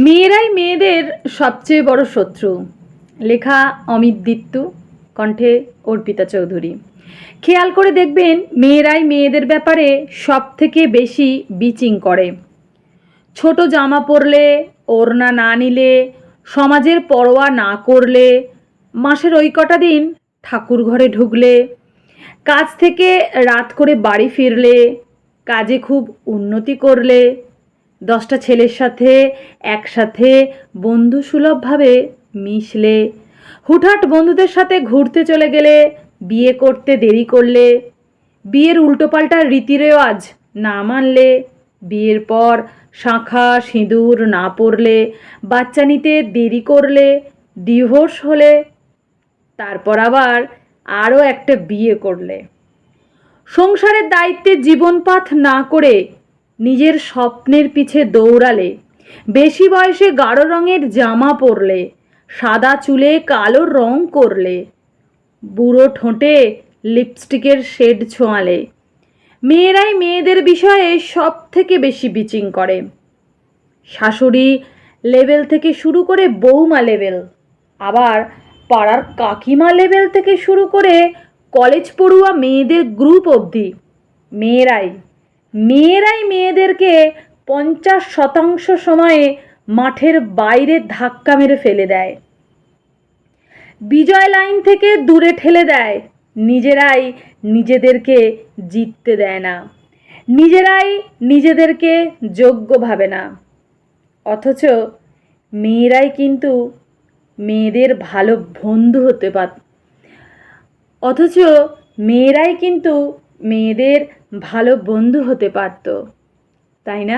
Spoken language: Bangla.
মেয়েরাই মেয়েদের সবচেয়ে বড় শত্রু। লেখা অমিত দিত্তু, কণ্ঠে অর্পিতা চৌধুরী। খেয়াল করে দেখবেন, মেয়েরাই মেয়েদের ব্যাপারে সব থেকে বেশি বিচিং করে। ছোট জামা পরলে, ওড়না না নিলে, সমাজের পরোয়া না করলে, মাসের ওই কটা দিন ঠাকুর ঘরে ঢুকলে, কাজ থেকে রাত করে বাড়ি ফিরলে, কাজে খুব উন্নতি করলে, 10টা ছেলের সাথে একসাথে বন্ধুসুলভভাবে মিশলে, হুটহাট বন্ধুদের সাথে ঘুরতে চলে গেলে, বিয়ে করতে দেরি করলে, বিয়ের উল্টোপাল্টা রীতিরেওয়াজ না মানলে, বিয়ের পর শাঁখা সিঁদুর না পরলে, বাচ্চা নিতে দেরি করলে, ডিভোর্স হলে, তারপর আবার আরও একটা বিয়ে করলে, সংসারের দায়িত্বে জীবনপাত না করে নিজের স্বপ্নের পিছে দৌড়ালে, বেশি বয়সে গাঢ় রঙের জামা পরলে, সাদা চুলে কালো রং করলে, বুড়ো ঠোঁটে লিপস্টিকের শেড ছোঁয়ালে, মেয়েরাই মেয়েদের বিষয়ে সব থেকে বেশি বিচিং করে। শাশুড়ি লেভেল থেকে শুরু করে বৌমা লেভেল, আবার পাড়ার কাকিমা লেভেল থেকে শুরু করে কলেজ পড়ুয়া মেয়েদের গ্রুপ অবধি মেয়েরাই মেয়েরাই মেয়েদেরকে 50% সময়ে মাঠের বাইরে ধাক্কা মেরে ফেলে দেয়, বিজয় লাইন থেকে দূরে ঠেলে দেয়। নিজেরাই নিজেদেরকে জিততে দেয় না, নিজেরাই নিজেদেরকে যোগ্য ভাবে না। অথচ মেয়েরাই কিন্তু মেয়েদের ভালো বন্ধু হতে অথচ মেয়েরাই কিন্তু মেয়েদের ভালো বন্ধু হতে পারত, তাই না?